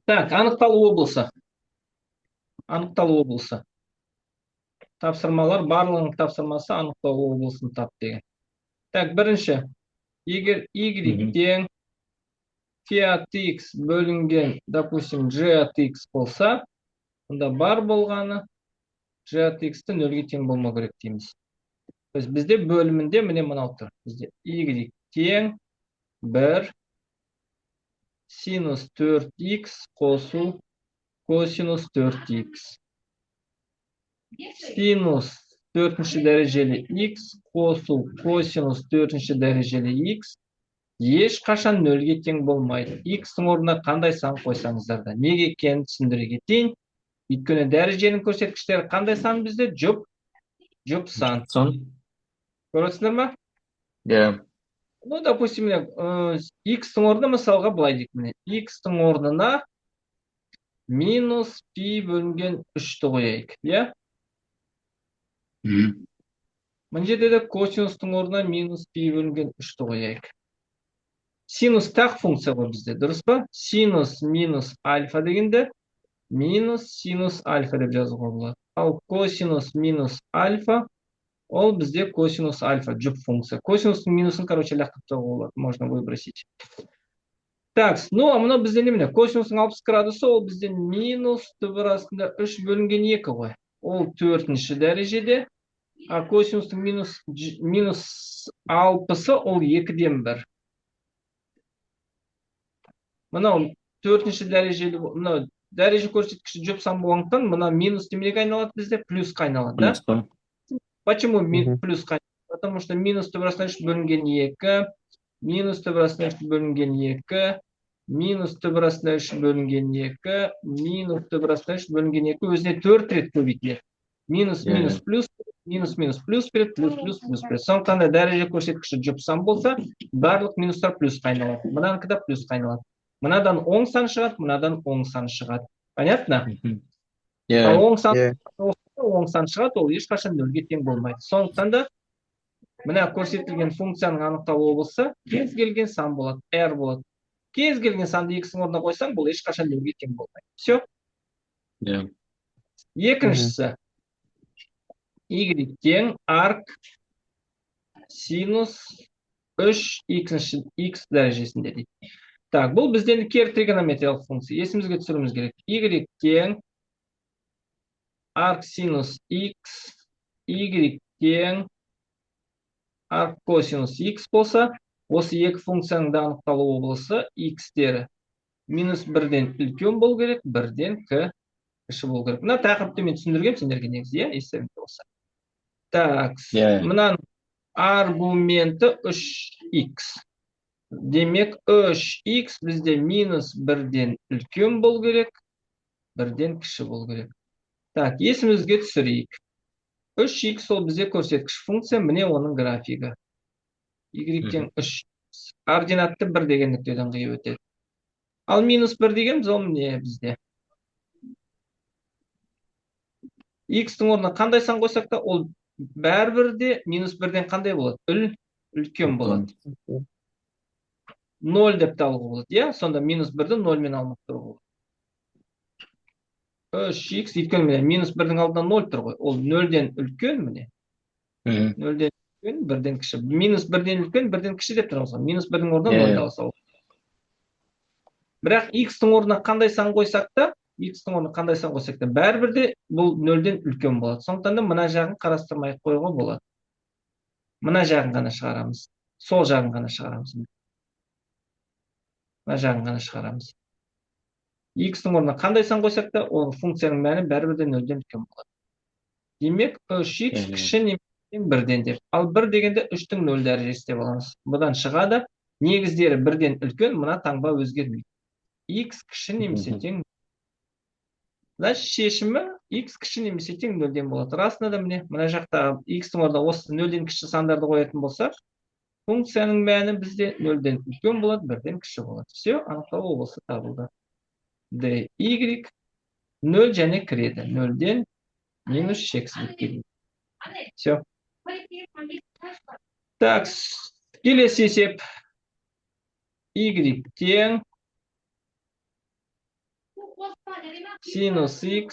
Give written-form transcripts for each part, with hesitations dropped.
Так, анықталу облысы. Анықталу облысы. Тапсырмалар барлығының тапсырмасы анықталу облысын тап деген. Так, бірінші. Егер y Мгм. тең фи от x бөлінген, допустим, g от x болса, онда бар болғаны g от x-ті нөлге тең болмау керек дейміз. То есть бізде бөлімінде міне мынау тұр. Бізде y тең 1 синус 4x қосу косинус 4x. Синус төртінші дәрежелі x қосу косинус төртінші дәрежелі x ешқашан нөлге тең болмайды. X-тің орнына қандай сан қойсаңыздар да. Неге екенін түсіндіре кетейін. Өйткені дәреженің көрсеткіштері қандай сан бізде? Жұп сан. Сон? Көресіңдер ма? Иә. Ну, допустим, x-тің орнына мысалға былай дейік міне. X-тің орнына минус пи бөлінген 3-ті қояйық. Иә? Мгм. Мына жерде де косинустың орнына минус пи бөлінген 3-ті қояйық. Синус тақ функция ғой бізде, дұрыс па? Синус минус альфа дегенде минус синус альфа деп жазуға болады. Ал косинус минус альфа ол бізде косинус альфа жұп функция. Косинустың минусын, короче, лақтырып тастауға болады. Можно выбросить. Так, ну, а мынау бізде немене? Косинустың 60 градусы ол бізде минус түбір астында 3 бөлінген 2 ғой. Ол 4-ші дәрежеде. А косинустың минус 60-ы ол 2-ден 1. Мынау 4-ші дәрежелі, мынау дәреже көрсеткіші жұп сан болғандықтан, мына минус немеге айналады бізде? Плюсқа айналады, да? Плюс па? Почему Мгм. плюсқа? Потому что минус түбір астына 3 бөлінген 2, минус түбір астына 3 бөлінген 2, минус түбір астына 3 бөлінген 2, минус түбір астына 3 бөлінген 2 өзіне 4 рет көбейтіледі. Минус Иә, минус иә. плюс, минус минус плюс береді, плюс плюс плюс береді. Сондықтан да дәреже көрсеткіші жұп сан болса, барлық минустар плюсқа айналады. Мынанікі да плюсқа айналады. Мынадан оң сан шығады, мынадан оң сан шығады. Понятно? Мгм. Ал Иә. оң сан Иә. оң сан шығады, ол ешқашан нөлге тең болмайды. Сондықтан да мына көрсетілген функцияның анықталу облысы кез келген сан болады, r болады. Кез келген санды x-ің орнына қойсаң, бұл ешқашан нөлге тең болмайды. Все. Иә. Екіншісі, y тең арк синус 3 x дәрежесінде дейді. Так, бұл бізден кері тригонометриялық функция. Есімізге түсіруіміз керек. Y тең арк синус x, y тең арк косинус x болса, осы екі функцияның да анықталу облысы x-тері минус 1-ден үлкен болу керек, 1-ден кіші болу керек. Мына тақырыпты мен түсіндіргенмін сендерге негізі, иә, естеріңде болса. Так, Иә. мынаның аргументі 3x. Демек 3x бізде минус 1-ден үлкен болу керек, 1-ден кіші болу керек. Так, есімізге түсірейік. 3x ол бізде көрсеткіш функция, міне оның графигі. Y тең 3. Ординатты 1 деген нүктеден қиып өтеді. Ал минус 1 дегеніміз ол не бізде? X-тің орнына қандай сан қойсақ та, ол бәрібір де минус 1-ден қандай болады? Үлкен болады. 0 деп алуға болады, иә? Сонда минус 1-ді 0-мен алмақ тұруға болады. 3x, өйткені міне минус 1-дің алдында 0 тұр ғой. Ол 0-ден үлкен міне. Мгм. 0-ден үлкен, 1-ден кіші. Минус 1-ден үлкен, 1-ден кіші деп тұрмыз ғой. Минус 1-дің орнына Иә, 0-ді иә. алса. Бірақ x-тің орнына қандай сан қойсақ та, бәрібір де бұл 0-ден үлкен болады. Сондықтан да мына жағын қарастырмай қоюға болады. Мына жағын ғана шығарамыз. Сол жағын ғана шығарамыз. Мына жағын ғана шығарамыз. X-тің орнына қандай сан қойсақ та, ол функцияның мәні бәрібір де 0-ден үлкен болады. Демек 3x кіші немесе 1-ден деп. Ал 1 дегенде 3-тің 0 дәрежесі деп аламыз. Бұдан шығады. Негіздері 1-ден үлкен, мына таңба өзгермейді. X кіші немесе тең. Значит, шешімі x кіші немесе тең 0-ден болады. Расында да міне, мына жақта x-тің орнына осы 0-ден кіші сандарды қоятын болсақ, функцияның мәні бізде 0-ден үлкен болады, 1-ден кіші болады. Все, анықталу облысы табылды. dy 0 және кіреді. 0-ден минус шексіздікке дейін. Все. Так, келесі есеп. Y тең Sinus x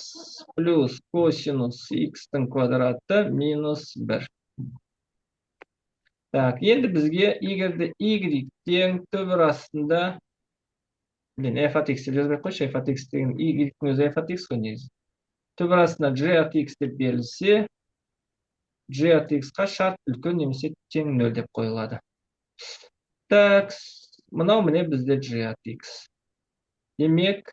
plus kosinus x'ning kvadrati minus 1. Так, endi bizga егерде y тең төбір астында мен f at x деп жазбай ақ қойшы, f at x деген y-ның өзі f at x қой негізі. Төбір астына g at x деп берілсе, g at x-қа шарт үлкен немесе тең 0 деп қойылады. Так, мынау міне бізде g at x. Демек,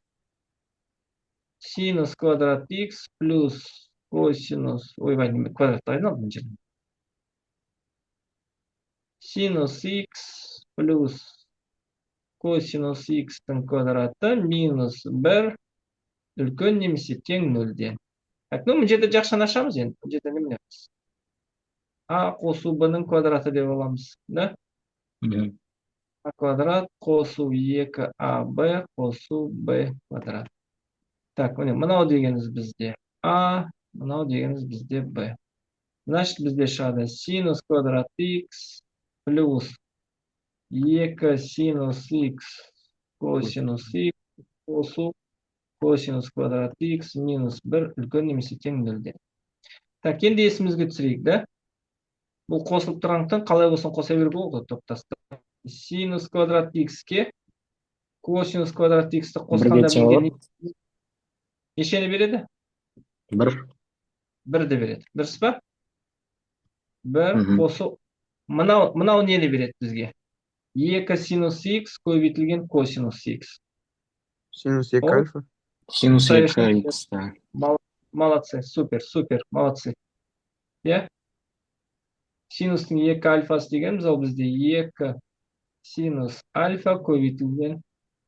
синус квадрат x плюс косинус, ойбай, квадратты айналдым мына жерде. Синус x плюс косинус x-ның квадраты минус 1 үлкен немесе тең 0-ден. Так, ну, мына жерде жақшаны ашамыз енді. Мына жерде не білеміз? А қосу b-ның квадраты деп аламыз. Да? Мгм. А квадрат қосу 2ab қосу b квадрат. Так, міне, мынау дегеніміз бізде а, мынау дегеніміз бізде b. Значит, бізде шығады синус квадрат x плюс 2 синус x косинус x қосу косинус квадрат x минус 1 үлкен немесе тең 0-ден. Так, енді есімізге түсірейік, да? Бұл қосылып тұрғандықтан қалай болсын қоса беруге болады, топтастырып. Синус квадрат x-ке косинус квадрат x-ті қосқанда Бірге бізге тең нешені береді? бір. 1-ді береді. Дұрыс па? 1 Мгм. қосу. Мынау нені береді бізге? 2 синус x көбейтілген косинус x. Синус 2 Ол альфа. Синус совершенно 2х, да. молодцы, супер, молодцы. Я? Синустың 2 альфасы дегеніміз ол бізде 2 синус альфа көбейтілген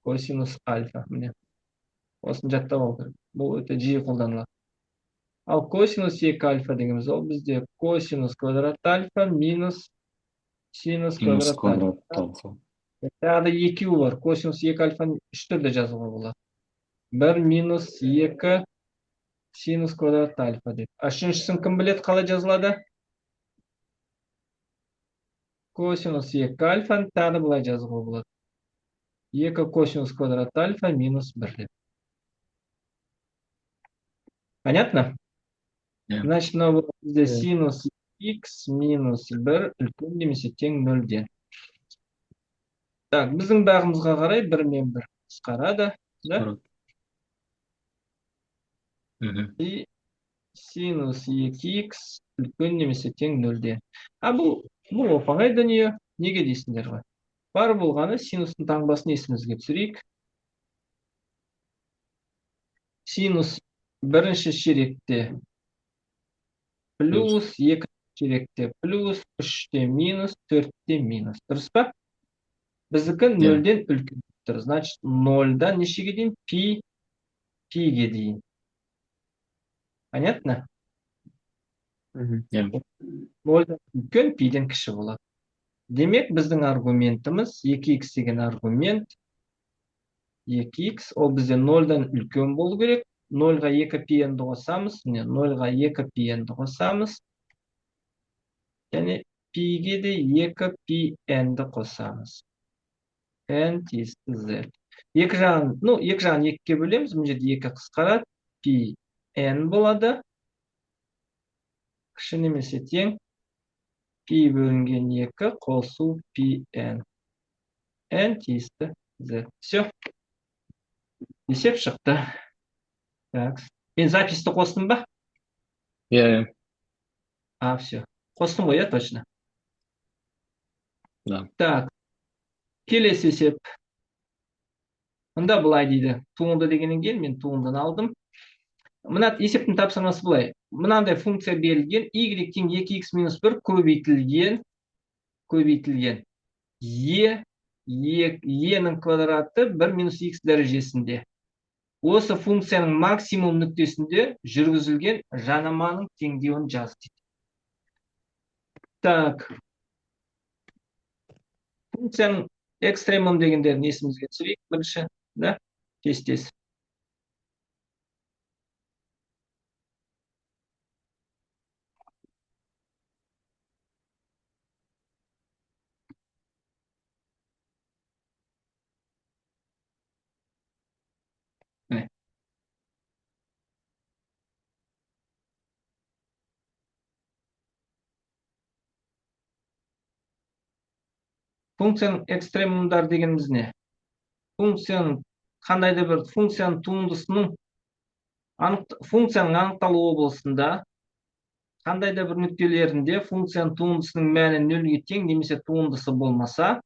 косинус альфа. Міне. Осыны жаттап алу керек. Бұл өте жиі қолданылады. Ал косинус 2 альфа дегеніміз ол бізде косинус квадрат альфа минус синус Синус квадрат альфа. квадрат альфа. Тағы да екеуі бар. Косинус 2 альфаны 3 түрде жазуға болады. 1 минус 2 синус квадрат альфа деп. А үшіншісін кім біледі қалай жазылады? Косинус 2 альфаны тағы да былай жазуға болады. 2 косинус квадрат альфа минус 1 деп. Понятно? Иә. Значит, мынау бізде Иә. синус x минус 1 үлкен немесе тең 0-ден. Так, біздің бағымызға қарай 1 мен 1 қысқарады. Да? Мгм. И синус 2x үлкен немесе тең 0-ден. А бұл оп-оңай дүние. Неге дейсіңдер ғой? Бар болғаны синустың таңбасын есімізге түсірейік. Синус бірінші ширекте плюс, екінші ширекте плюс, үште минус, төртте минус. Дұрыс па? Біздікі 0-ден үлкен тұр. Значит, 0-дан нешеге дейін? Пиге дейін. Понятно? Мгм. Иә. 0-дан үлкен, пиден кіші болады. Демек, біздің аргументіміз 2x деген аргумент. 2x, ол бізде 0-дан үлкен болу керек. 0-ға 2 пи-ді қосамыз. 0-ға 2 пи-ді қосамыз. Және пиге де 2 пи-ді қосамыз. N тиісті z. Екі жағын 2-ге бөлеміз. Бұл жерде 2 қысқарады. Пи n болады. Кіші немесе тең. Пи бөлінген 2 қосу пи n. N тиісті z. Все. Есеп шықты. Так. Мен записьті қостым ба? Иә. А, все. Қостым ғой, точно. Да. Так. Келесі есеп. Мұнда былай дейді. Туынды дегеннен кейін мен туындыны алдым. Мына есептің тапсырмасы былай. Мынандай функция берілген. Y тең 2x минус 1 көбейтілген. Е-ның квадраты 1 минус x дәрежесінде. Осы функцияның максимум нүктесінде жүргізілген жанаманың теңдеуін жаз дейді. Так. Функцияның экстремум дегендерін есімізге түсірейік бірінші. Да? Тез. функцияның экстремумдары дегеніміз не? Функцияның қандай да бір функцияның туындысының функцияның анықталу облысында қандай да бір нүктелерінде функцияның туындысының мәні нөлге тең немесе туындысы болмаса,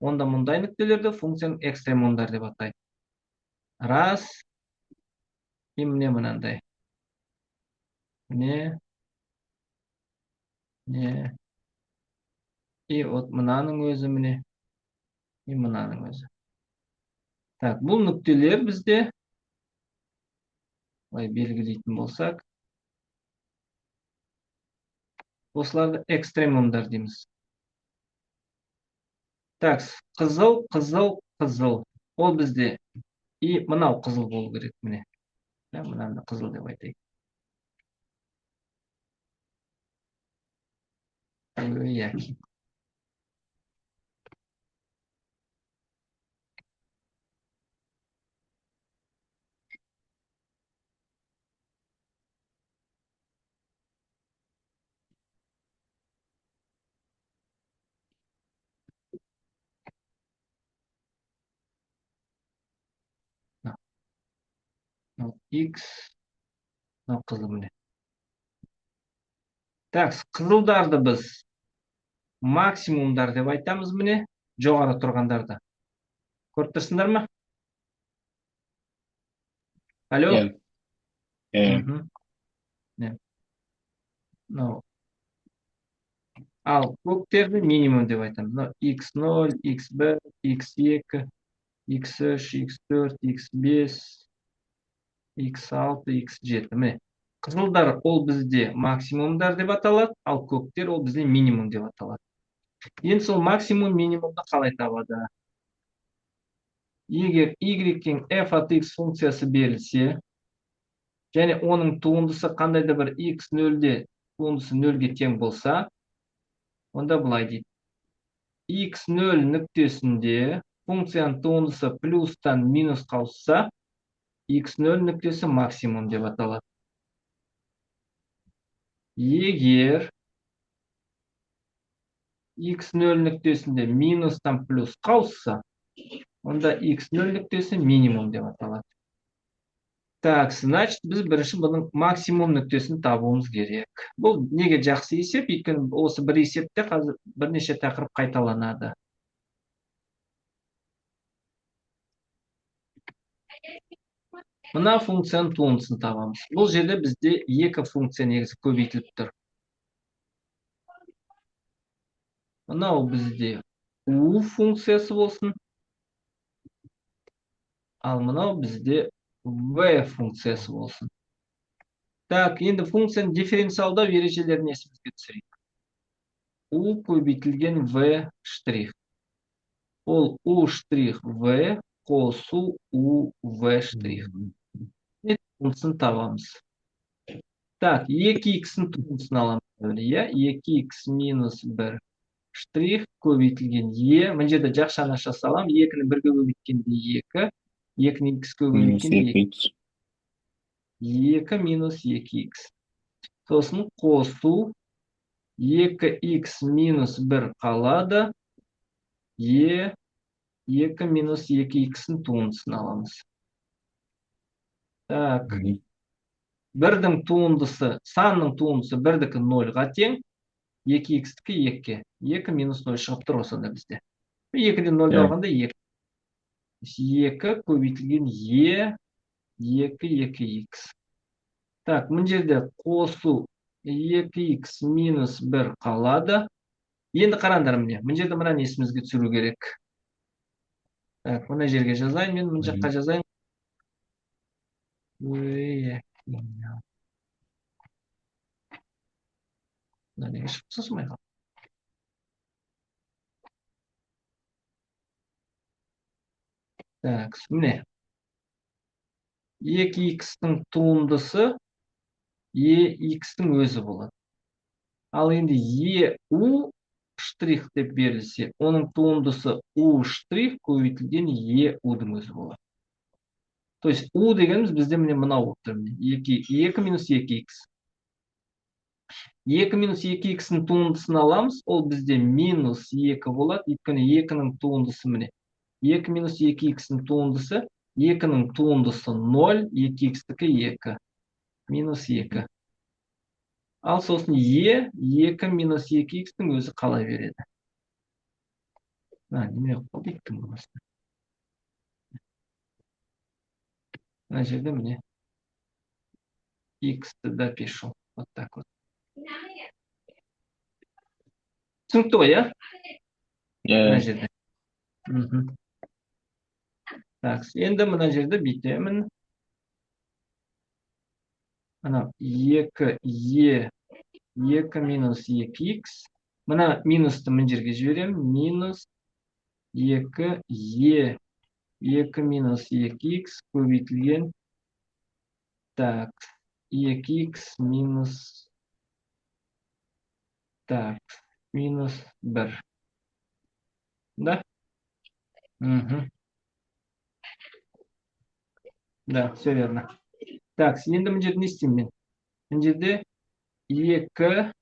онда мұндай нүктелерді функцияның экстремумдары деп атайды. Раз, міне мынандай. Не. И от мынаның өзі міне. И мынаның өзі. Так, бұл нүктелер бізде белгілейтін болсақ, осыларды экстремумдар дейміз. Так, қызыл, қызыл, қызыл. Ол бізде и мынау қызыл болу керек міне. Мынаны қызыл деп айтайық. Яки. X, қызыл міне. Так, қызылдарды біз максимумдар деп айтамыз міне, жоғары тұрғандарды. Көріп тұрсыңдар ма? Алло? Ал көктерді минимум деп айтамыз. X0, X1, X2, X3, X4, X5, X6, X7. Міне. Қызылдар ол бізде максимумдар деп аталады, ал көктер ол бізде минимум деп аталады. Енді сол максимум минимумды қалай табады? Егер y-кен f от x функциясы берілсе, және оның туындысы қандай да бір x0-де туындысы 0-ге тең болса, онда былай дейді. x0 нүктесінде функцияның туындысы плюстан минусқа ауысса, x0 нүктесі максимум деп аталады. Егер x0 нүктесінде минустан плюсқа ауысса, онда x0 нүктесі минимум деп аталады. Так, значит, біз бірінші бұның максимум нүктесін табуымыз керек. Бұл неге жақсы есеп? Өйткені осы бір есепте қазір бірнеше тақырып қайталанады. Мына функцияның туындысын табамыз. Бұл жерде бізде екі функция негізі көбейтіліп тұр. Мынау бізде u функциясы болсын. Ал мынау бізде v функциясы болсын. Так, енді функцияның дифференциалдау ережелерін есімізге түсірейік. U көбейтілген v штрих. Ол u штрих v қосу u v штрих. Туындысын табамыз. Так, 2x-ін туындысын аламыз. 2x минус 1 штрих көбейтілген e. Мына жерде жақшаны жасалам. 2-ні 1-ге көбейткенде 2. 2-ні x-ге көбейткенде 2 минус 2x. Сосын қосу 2x минус 1 қалады. 2 минус 2x-ін туындысын аламыз. Так. Бірдің туындысы, санның туындысы 1-дікі 0-ға тең. 2x-ті 2-ке. 2 минус 0 шығып тұр осында бізде. 2-ден 0 алғанда 2. 2 көбейтілген e. 2x. Так, мұн жерде қосу 2x минус 1 қалады. Енді қараңдар міне. Мұн жерде мұнан есімізге түсіру керек. Так, мұна жерге жазайын. Мен мұн жаққа жазайын. Неге шығып сосымай қалды? Так, міне. 2x-тің туындысы x-тің өзі болады. Ал енді u штрих деп берілсе, оның туындысы u штрих көбейтілген u-дің өзі болады. То есть u дегеніміз бізде міне мынау болып тұр. 2 минус 2x. 2 минус 2x-ның туындысын аламыз, ол бізде минус 2 болады, өйткені 2-ның туындысы міне. 2 минус 2x-ның туындысы, 2-ның туындысы 0, 2x-тікі 2, минус 2. Ал сосын 2 минус 2x-ның өзі қала береді. Неме қылды 2-ң болмасын. Мына жерде міне x-ті допишу. Вот так вот. Түсінікті ғой, иә? Мына жерде. Так, енді мына жерде бүйтемін. Ана 2e 2 минус 2x. Мына минусты мына жерге жіберем. Минус 2e 2 минус 2x көбейтілген. Так, 2x минус. Так, минус 1. Да? Да, все верно. Так, енді мына жерде не істеймін мен? Мына жерде 2,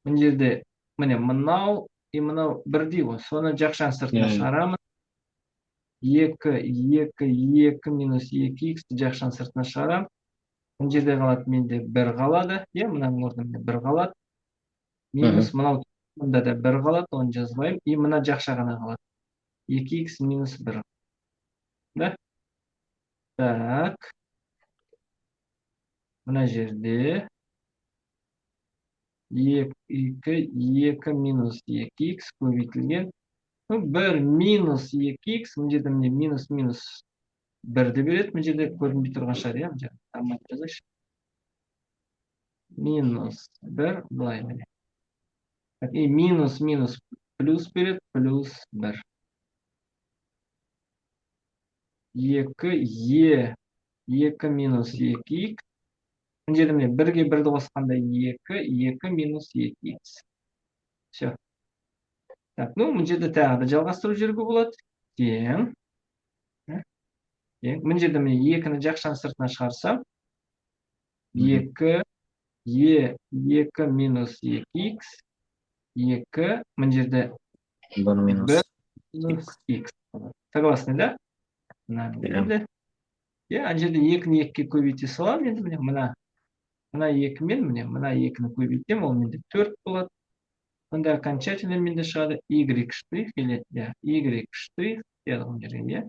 мына жерде міне мынау и мынау бірдей ғой. Соны жақшаның сыртына шығарамын. 2 минус 2x жақшаның сыртына шығарам. Мына жерде қалады, менде 1 қалады. Мынаның орнында 1 қалады. Минус мынау мында да 1 қалады, оны жазбаймын. И мына жақша ғана қалады. 2x минус 1. Да? Так. Мына жерде 2 минус 2x көбейтілген. 1 минус 2x, мына жерде міне минус 1-ді береді. Мына жерде көрінбей тұрған шығар, иә? Мына жерде тамақ жазайыншы. Минус 1, былай міне. И минус плюс береді, плюс 1. 2 минус 2x. Мына жерде міне 1-ге 1-ді қосқанда 2 минус 2x. Все. Так, мына жерде тағы да жалғастырып жүруге болады. Тең. Мына жерде міне 2-ні жақшаның сыртына шығарсам, 2 минус 2x, 2, мына жерде 1 минус x. Согласны, да? Ана жерде 2-ні 2-ге көбейте салам, енді міне мына 2 мен міне мына 2-ні көбейтем, ол менде 4 болады. Онда окончательно менде шығады y штрих или y штрих, мына жерге,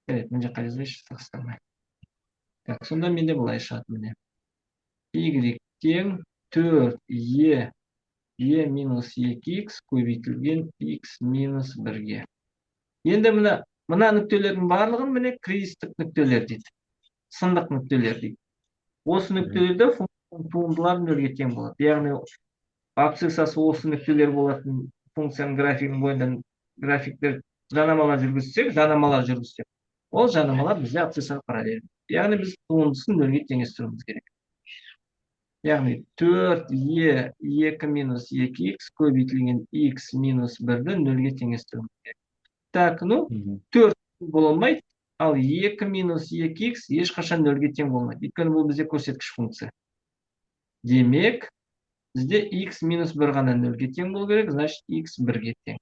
мына жаққа жазайыншы, сақтамай. Так, сонда менде былай шығады міне. Y тең 4e минус 2x көбейтілген x минус 1-ге. Енді мына нүктелердің барлығын міне кризистік нүктелер дейді. Сындық нүктелер дейді. Осы нүктелерде функцияның туындылары нөлге тең болады. Яғни абсциссасы осы нүктелер болатын функцияның графигінің бойында графиктер жанамалар жүргізсек, ол жанамалар бізде абсциссаға параллель. Яғни біз туындысын нөлге теңестіруіміз керек. Яғни 4e 2 минус 2x көбейтілген x минус 1-ді нөлге теңестіруіміз керек. Так, 4 болмайды, ал 2 минус 2x ешқашан нөлге тең болмайды. Өйткені бұл бізде көрсеткіш функция. Демек, бізде x минус 1 ғана нөлге тең болу керек, значит x 1-ге тең.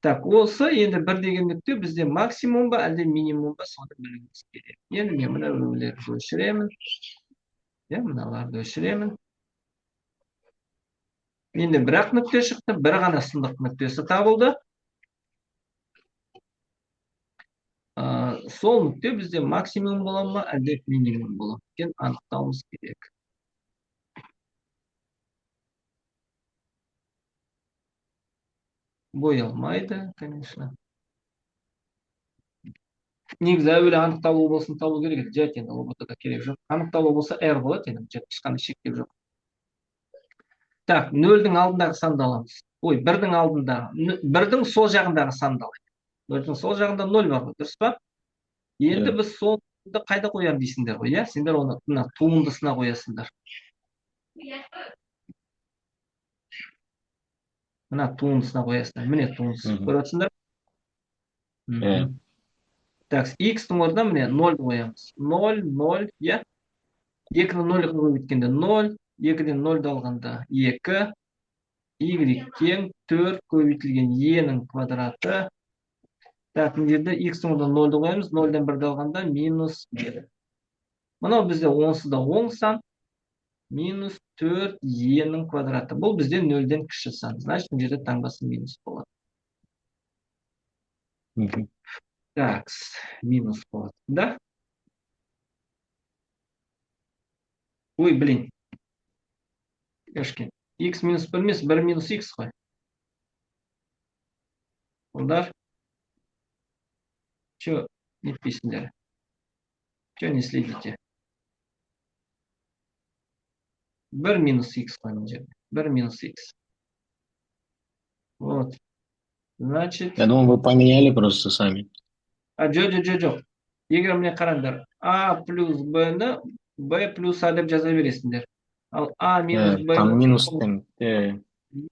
Так, осы енді 1 деген нүкте бізде максимум ба, әлде минимум ба, соны білуіміз керек. Енді мен мына өңірлерді өшіремін. Мыналарды өшіремін. Енді бір-ақ нүкте шықты, бір ғана сындық нүктесі табылды. Сол нүкте бізде максимум бола ма, әлде минимум бола ма екен анықтауымыз керек. Боялмайды, конечно. Негізі әуелі анықталу болсын табу керек. Жат енді ОБТ-да керек жоқ. Анықталу болса R болады, енді ешқандай шектеу жоқ. Так, 0-дің алдындағы санды аламыз. 1-дің алдындағы, 1-дің сол жағындағы санды алайық. 0-дің сол жағында 0 бар ғой, дұрыс па? Енді біз солды қайда қоям дейсіңдер ғой, сендер оны туындысына қоясыңдар. Мына туындысына қоясыңдар. Міне туындысы. Көріп отырсыңдар? Так, x-тің орнына міне 0 қоямыз. 0, 0, 2-ні 0-ға қойып өткенде 0, 2-ден 0-ды алғанда 2, y тең 4 көбейтілген e-нің квадраты. Так, мына жерде x-ің орнына 0-ды қоямыз, 0-ден 1-ді алғанда минус 1. Мынау бізде онсыз да оң сан, минус 4 e-нің квадраты. Бұл бізде 0-ден кіші сан. Значит, мына жерде таңбасы минус болады. Мгм. Так, минус болады. Да? Ой, блин. Ёшкин. X минус 1 емес, 1 минус x қой. Олдар. Чё нетпейсіңдер? Чё не следите? 1 минус x қой мына жерде. 1 минус x. Вот. Значит, Я думаю, вы поменяли просто сами. жоқ. Егер міне қараңдар. A плюс b-ні b плюс a деп жаза бересіңдер. Ал a минус b Там минус тем.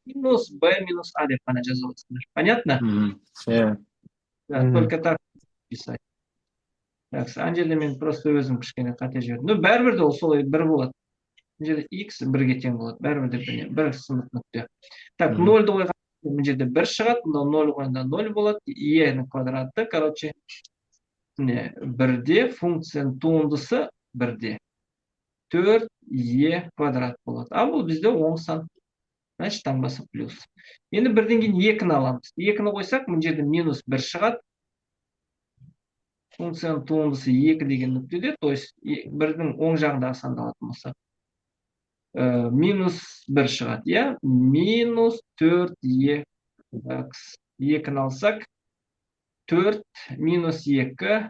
минус b минус a деп қана жаза аласыңдар. Понятно? Мгм. Да, Мгм. только так писать. Так, ана жерде мен просто өзім кішкене қате жібердім. Ну, бәрібір де ол солай 1 болады. Мына жерде x 1-ге тең болады. Бәрібір де 1 сынық нүкте. Так, Мгм. 0-ды қойған мына жерде 1 шығады, мына 0 қойғанда 0 болады. e-нің квадраты, короче, міне 1-де функцияның туындысы 1-де 4 e квадрат болады. А бұл бізде оң сан. Значит, таңбасы плюс. Енді 1-ден кейін 2-ні аламыз. 2-ні қойсақ, мына жерде минус 1 шығады. Функцияның туындысы 2 деген нүктеде, то есть 1-дің оң жағындағы санды алатын болсақ, минус 1 шығады, иә? Минус 4e. 2-ні алсақ, 4 минус 2,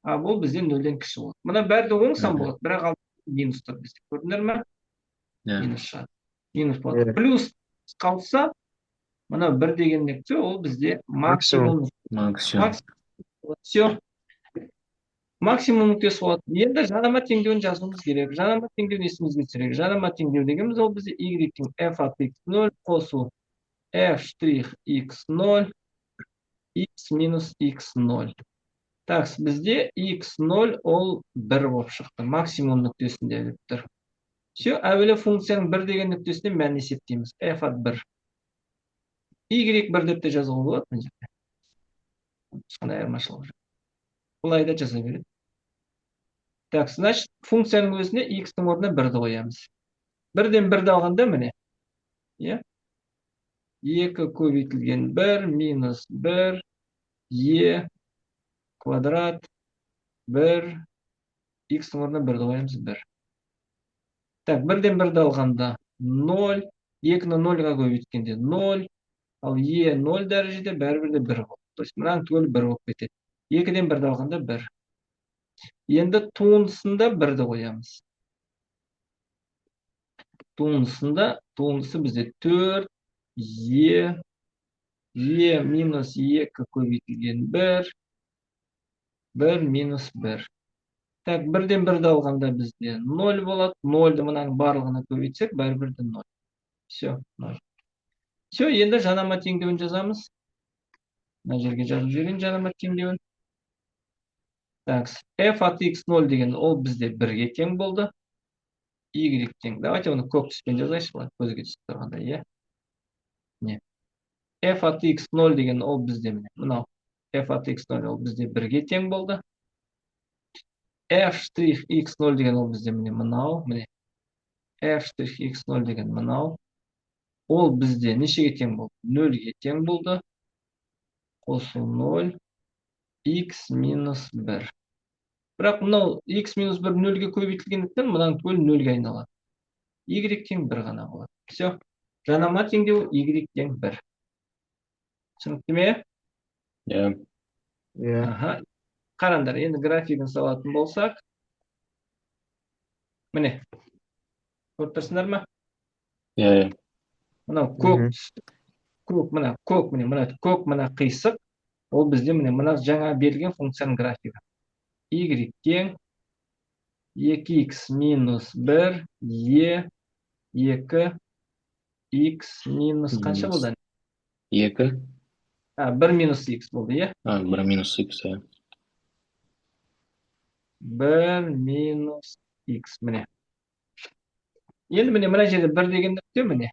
а бұл бізде 0-ден кіші болады. Мына бәрі де оң сан Мгм. болады, бірақ алды минус тұр бізде. Көрдіңдер ме? Минус шығады. Минус болады. Иә. Плюс қалса, мына 1 деген нүкте, ол бізде максимум. Максимум. Все. Максимум нүктесі болады. Енді жанама теңдеуін жазуымыз керек. Жанама теңдеуін есімізге түсірейік. Жанама теңдеу дегеніміз ол бізде y-тің f от x0 қосу f штрих x0 x минус x0. Так, бізде x0 ол 1 болып шықты. Максимум нүктесінде деп тұр. Все, әуелі функцияның 1 деген нүктесіне мән есептейміз. f от 1. y1 деп те жазуға болады мына жерде. Сондай айырмашылық жоқ. Бұлай да жаза береді. Так, значит, функцияның өзіне x-тің орнына 1-ді қоямыз. 1-ден 1-ді алғанда міне. Иә? 2 көбейтілген 1 минус 1 e квадрат 1 x-тің орнына 1-ді қоямыз 1. Так, 1-ден 1-ді алғанда 0, 2-ні 0-ға көбейткенде 0, ал e 0 дәрежеде бәрібір де 1 болды. То есть мынаның түгелі 1 болып кетеді. 2-ден 1-ді алғанда 1. Енді туындысында 1-ді қоямыз. Туындысы бізде 4 e минус 2 көбейтілген 1 минус 1. Так, 1-ден 1-ді алғанда бізде 0 болады. 0-ды мынаның барлығына көбейтсек, бәрібір де 0. Все, 0. Все, енді жанама теңдеуін жазамыз. Мына жерге жазып жіберейін жанама теңдеуін. Так, f от x0 деген ол бізде 1-ге тең болды. Y тең. Давайте оны көк түспен жазайықшы, көзге түсіп тұрғанда, иә? Не? f от x0 деген ол бізде міне, мынау. f от x0 ол бізде 1-ге тең болды. f штрих x0 деген ол бізде міне мынау, міне. f штрих x0 деген мынау. Ол бізде нешеге тең болды? 0-ге тең болды. Қосу 0, x минус 1. Бірақ мынау x минус 1 0-ге көбейтілгендіктен мынаның түгел 0-ге айналады. Y тең 1 ғана болады. Все. Жанама теңдеу y тең 1. Түсінікті ме? Иә. Иә. Аха. Қараңдар, енді графигін салатын болсақ. Міне. Көріп тұрсыңдар ма? Иә. Мынау көк, мына көк, мына қисық. Ол бізде мына жаңа берілген функцияның графигі. Y тең 2x минус 1 e 2 x минус қанша болды? 2. 1 минус x болды, иә? 1 минус x, иә. 1 минус x міне. Енді міне мына жерде 1 деген нүкте міне.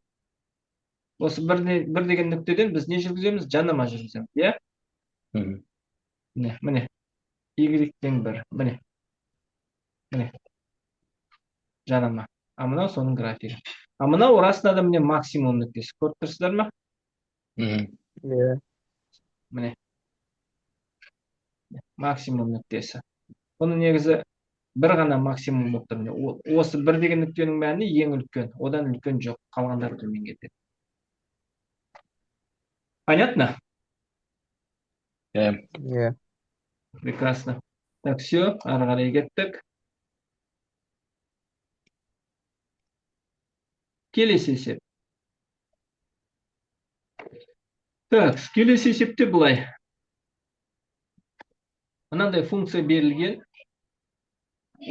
Осы 1 деген нүктеден біз не жүргіземіз? Жанама жүргіземіз, иә? мгм, Міне. Y тең 1. Міне. Жанама. А мынау соның графигі. А мынау расында да міне максимум нүктесі. Көріп тұрсыздар ма? мгм, Yeah. Міне. Максимум нүктесі. Бұның негізі бір ғана максимум болып тұр. Міне. Осы 1 деген нүктенің мәні ең үлкен. Одан үлкен жоқ. Қалғандары төмен кетеді. Понятно? иә, Yeah. Прекрасно. Так, все, ары қарай кеттік. Келесі есеп. Так, келесі есепте былай. Мынандай функция берілген.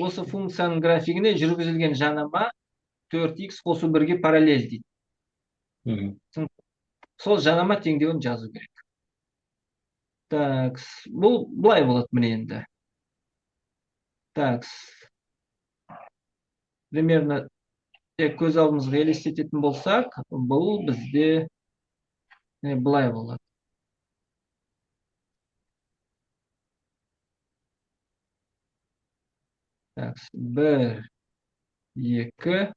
Осы функцияның графигіне жүргізілген жанама 4x қосу 1-ге параллель дейді. мгм, Сол жанама теңдеуін жазу керек. Так, бұл былай болады міне енді. Так, примерно көз алдымызға елестететін болсақ, бұл бізде былай болады. Так, 1, 2,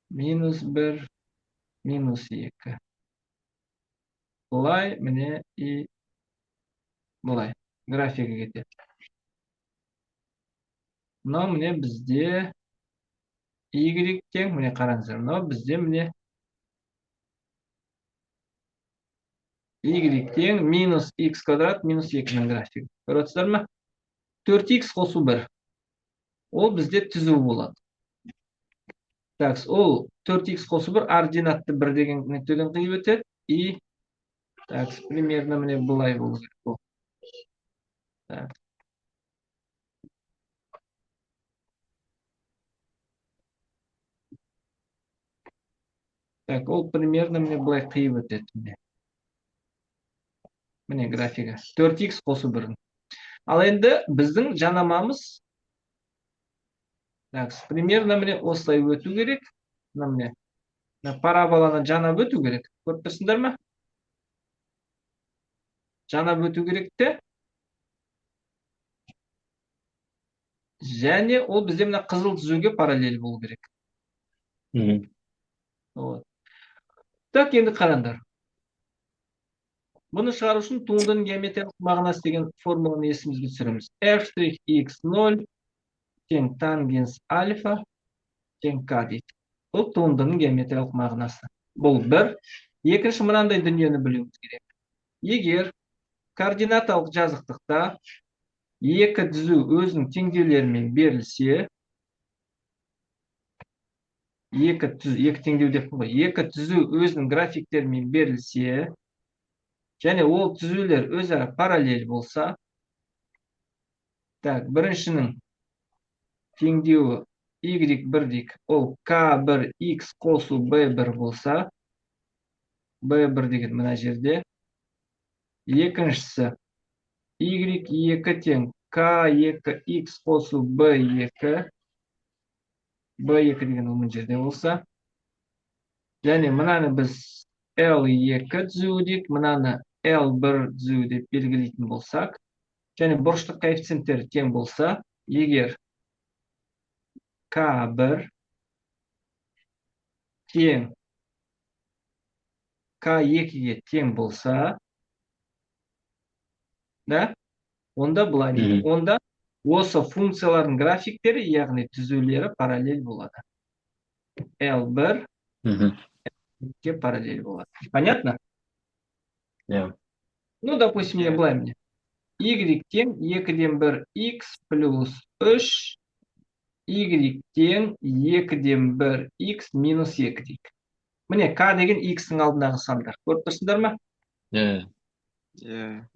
минус 1, минус 2. Былай, міне и былай. Графигі кетеді. Мынау міне бізде y тең, міне қараңыздар. Мынау бізде міне y тең минус x квадрат минус 2-ның графигі. Көріп отырсыздар ма? 4x қосу 1. Ол бізде түзу болады. Так, ол 4x қосу 1 ординатты 1 деген нүктеден қиып өтеді. И так, примерно міне былай болу керек бұл. Так. Так, ол примерно міне былай қиып өтеді. Міне графигі. 4x қосу 1. Ал енді біздің жанамамыз так, примерно міне осылай өту керек. Міне параболаны жанап өту керек. Көріп тұрсыңдар ма? Жанап өту керек те. Және ол бізде мына қызыл түзуге параллель болу керек. мгм, Вот. Так, енді қараңдар. Бұны шығару үшін туындының геометриялық мағынасы деген формуланы есімізге түсіреміз. f'(x0) тең тангенс альфа тең k дейді. Бұл туындының геометриялық мағынасы. Бұл бір. Екінші мынандай дүниені білуіміз керек. Егер координаталық жазықтықта екі түзу өзінің теңдеулерімен берілсе, екі теңдеу деп қой. Екі түзу өзінің графиктерімен берілсе, және ол түзулер өзара параллель болса, так, біріншінің теңдеуі y1 дейік, ол k1x қосу b1 болса, b1 деген мына жерде. Екіншісі y2 тең k2x қосу b2, b2 деген ол мына жерде болса, және мынаны біз L2 түзуі дейік, мынаны L1 түзуі деп белгілейтін болсақ, және бұрыштық коэффициенттері тең болса, егер K1 тең K2-ге тең болса, да, онда былай дейді. мгм, Онда осы функциялардың графиктері, яғни түзулері параллель болады. L1 мгм, ке параллель болады. Понятно? иә, Ну, допустим, мне былай мне. Y тең 2-ден 1 x плюс 3, y тең 2-ден 1 x минус 2 дейік. Міне, k деген x-ің алдындағы сандар. Көріп тұрсыңдар ма? иә, Yeah.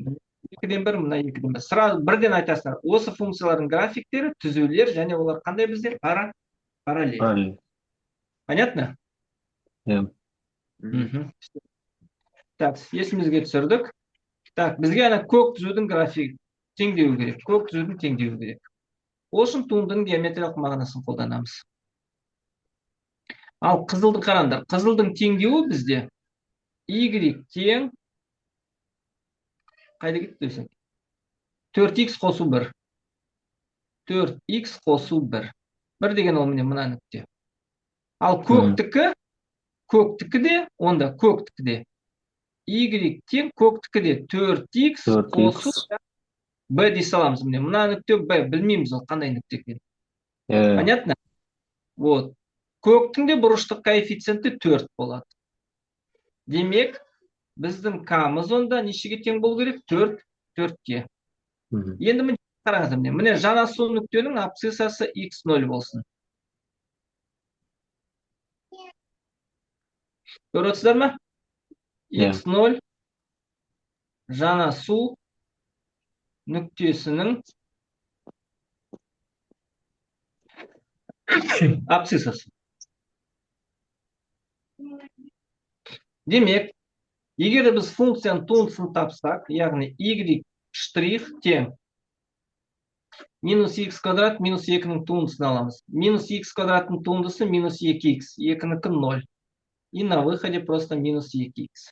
2-ден 1, мына 2-ден 1. Сразу бірден айтасыңдар. Осы функциялардың графиктері, түзулер, және олар қандай бізде? Параллель. параллель, Понятно? иә, Мгм. Так, есімізге түсірдік. Так, бізге ана көк түзудің график теңдеуі керек. Көк түзудің теңдеуі керек. Ол үшін туындының геометриялық мағынасын қолданамыз. Ал қызылды қараңдар. Қызылдың теңдеуі бізде y тең қайда кетті десек? 4x қосу 1. 4x қосу 1. 1 деген ол мына нүкте. Ал көктікі де, онда көктікі де. Y тең көктікі де 4x қосу b дей саламыз. Мына нүкте b, білмейміз ол қандай нүкте екенін. Понятно? Вот. Көктің де бұрыштық коэффициенті 4 болады. Демек, біздің k-мыз онда нешеге тең болу керек? 4-ке. Енді қараңыздар, міне жанасу нүктенің абсциссасы x0 болсын. Көріп отырсыздар ма? x0 жанасу нүктесінің абсциссасы. Демек, егер біз функцияның туындысын тапсақ, яғни y штрих тең минус x квадрат минус 2-ның туындысын аламыз. Минус x квадраттың туындысы минус 2x, 2-нікі 0. И на выходе просто минус 2x.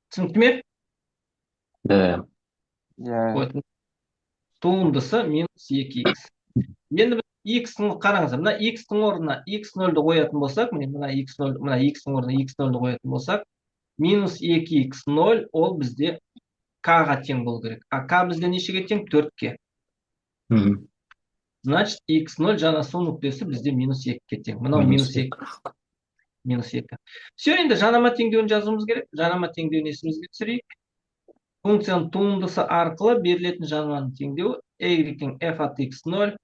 Түсінікті ме? Да. Туындысы минус 2x. Енді x-ні қараңыздар. Мына x-ның орнына x0-ді қоятын болсақ, мына x0, мына x-ның орнына x0-ді қоятын болсақ, минус 2x0 ол бізде k-ға тең болу керек. А k бізде нешеге тең? 4-ке. Значит, x0 жанасу нүктесі бізде минус 2-ке тең. Мынау минус 2. Минус 2. Все, енді жанама теңдеуін жазуымыз керек. Жанама теңдеуін есімізге түсірейік. Функцияның туындысы арқылы берілетін жанаманың теңдеуі y тең f от x0,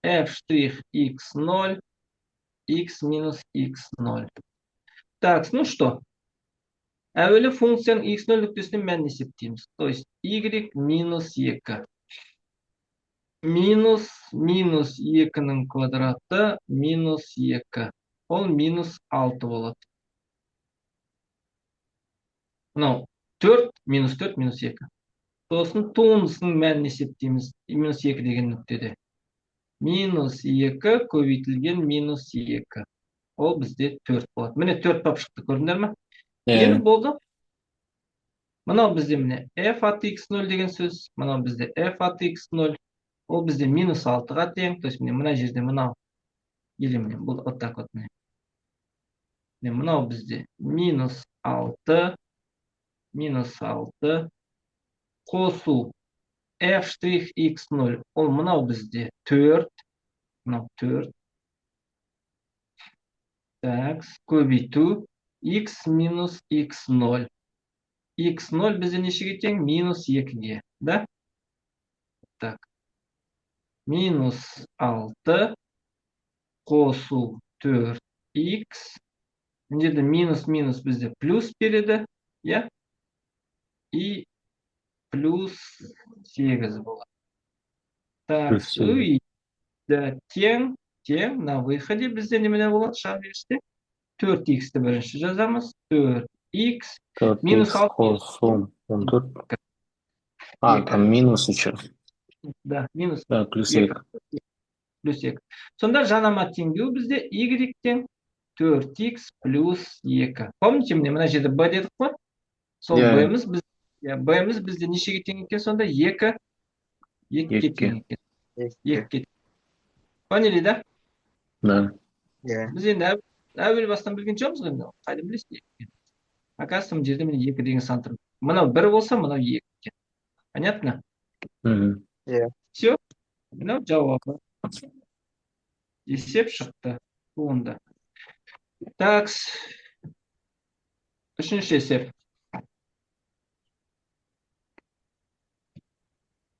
f штрих x0, x минус x0. Так, ну что? Әуелі функцияның x0 нүктесінің мәнін есептейміз. То есть y минус 2. Минус 2-ның квадраты минус 2. Ол минус 6 болады. Мынау 4, минус 4, минус 2. Сосын туындысының мәнін есептейміз. Минус 2 деген нүктеде. Минус 2 көбейтілген минус 2. Ол бізде 4 болады. Міне 4 бап шықты, көрдіңдер ме? Енді болды. Мынау бізде міне f от x0 деген сөз. Мынау бізде f от x0. Ол бізде минус 6-ға тең. То есть мына жерде мынау. Или міне бұл вот так вот міне. Мынау бізде минус 6. Минус 6. Қосу f штрих x0. Ол мынау бізде 4. Мынау 4. Так, көбейту x минус x0. x0 бізде нешеге тең? Минус 2-ге. Да? Так. Минус 6. Қосу 4x. Мына жерде минус бізде плюс береді. Я? И плюс 8 болады. Так, да, тең, на выходе бізде немене болады? Шар беріште 4x-ті бірінші жазамыз. 4x минус 6 қосу 14. Там минус еще. Да, минус. Да, плюс 2. Плюс 2. Сонда жанама теңдеу бізде y тең 4x плюс 2. Помните, мына жерде b дедік қой? Сол b-міз бізде нешеге тең екен сонда? 2. 2-ге тең екен. 2-ге. Поняли, да? Да. Біз енді әуел бастан білген жоқпыз ғой, қайда білесіз? Оказывается, мына жерде міне 2 деген сан тұр. Мынау 1 болса, мынау 2 екен. Понятно? Все. Мынау жауабы. Есеп шықты. Туынды. Так. Үшінші есеп.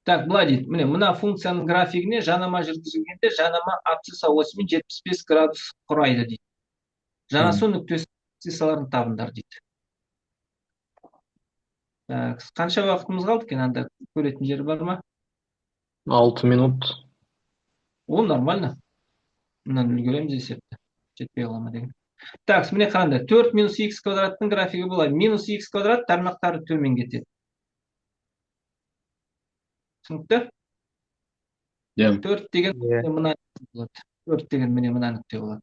Так, былай дейді. Міне, мына функцияның графигіне жанама жүргізілгенде жанама абсцисса осымен 75 градус құрайды дейді. Жанасу нүктесі абсциссаларын табыңдар дейді. Так, қанша уақытымыз қалды екен? Анда көретін жері бар ма? 6 минут. Ол нормально. Мынаны үлгереміз есепті. Жетпей қалама деген. Так, міне қараңдар. 4 минус x квадраттың графигі былай. Минус x квадрат тармақтары төмен кетеді. Түсінікті? иә 4 деген Иә. мына болады. 4 деген міне мына нүкте болады.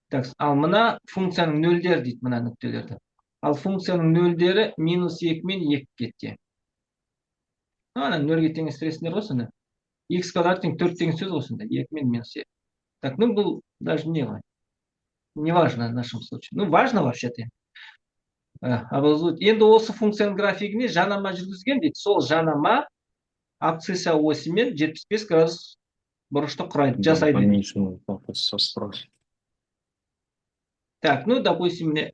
Так, ал мына функцияның нөлдері дейді мына нүктелерді. Ал функцияның нөлдері -2 мен 2-ге тең. Ана нөлге теңестіресіңдер ғой соны. X квадрат тең 4 деген сөз осында. 2 мен -2. Так, ну бұл даже не важно в нашем случае. Ну, важно вообще-то. Образует. Енді осы функцияның графигіне жанама жүргізген дейді. Сол жанама абсцисса осымен 75 градус бұрышты құрайды, жасайды. Дополнительный вопрос спрос. Так, ну, допустим, мне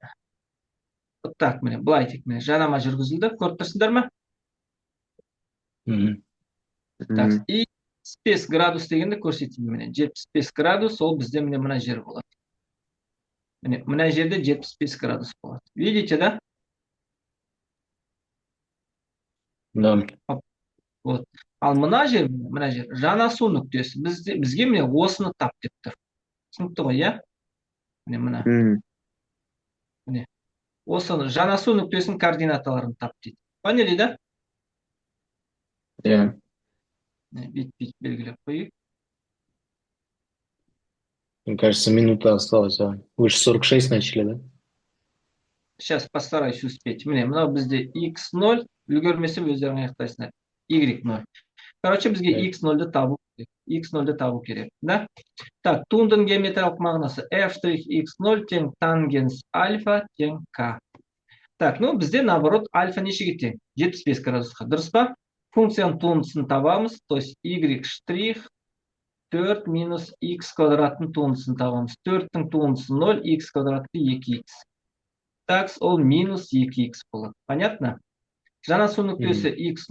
вот так, мне, былай тек, мне жанама жүргізілді. Көріп тұрсыңдар ма? Мгм. Так, и 75 градус дегенді көрсетейін міне. 75 градус, ол бізде міне мына жер болады. Міне, мына жерде 75 градус болады. Видите, да? Да. Вот. Ал мына жер, жанасу нүктесі. Бізге міне осыны тап деп тұр. Түсінікті ғой, иә? Міне мына. Міне. Осыны жанасу нүктесінің координаталарын тап дейді. Поняли, да? Иә. Бит белгілеп қойып. Мне кажется, минута осталась. Вы же 46 начали, да? Сейчас постараюсь успеть. Міне, мынау бізде x0, үлгермесем өздерің аяқтайсыңдар. y0. Короче, бізге x0-ді табу керек. Да? Так, туындың геометриялық мағынасы f'(x0) тең тангенс альфа тең k. Так, ну бізде наоборот альфа нешеге тең? 75 градусқа. Дұрыс па? Функцияның туындысын табамыз. То есть y' 4 минус x квадраттың туындысын табамыз. 4-тің туындысы 0, x квадратты 2x. Так, ол минус 2x болады. Понятно? Жанасу нүктесі x,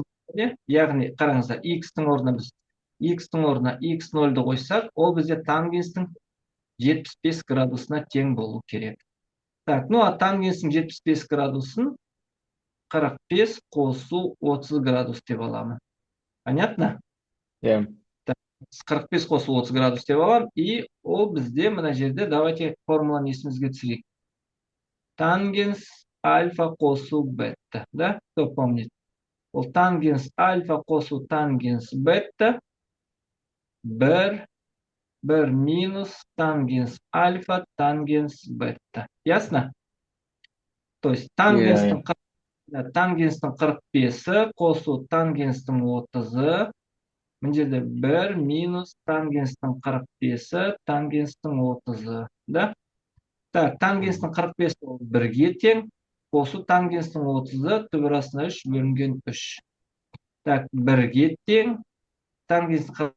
яғни қараңыздар, x-тің орнына біз x-тің орнына x0-ды қойсақ, ол бізде тангенстің 75 градусына тең болу керек. Так, ну а тангенстің 75 градусын 45 қосу 30 градус деп аламын. Понятно? Иә. 45 қосу 30 градус деп аламын. И ол бізде мына жерде, давайте формуланы есімізге түсірейік. Тангенс альфа қосу бета. Да? Кто помнит? Ол тангенс альфа қосу тангенс бета 1 минус тангенс альфа тангенс бета. Ясно? То есть тангенстің 45-і қосу тангенстің 30-і. Мына жерде 1 минус тангенстің 45-і тангенстің 30-і. Да? Так, тангенстің 45-і ол 1-ге тең. Қосу тангенстің 30-і түбір астына 3 бөлінген 3. Так, 1-ге тең. Тангенстің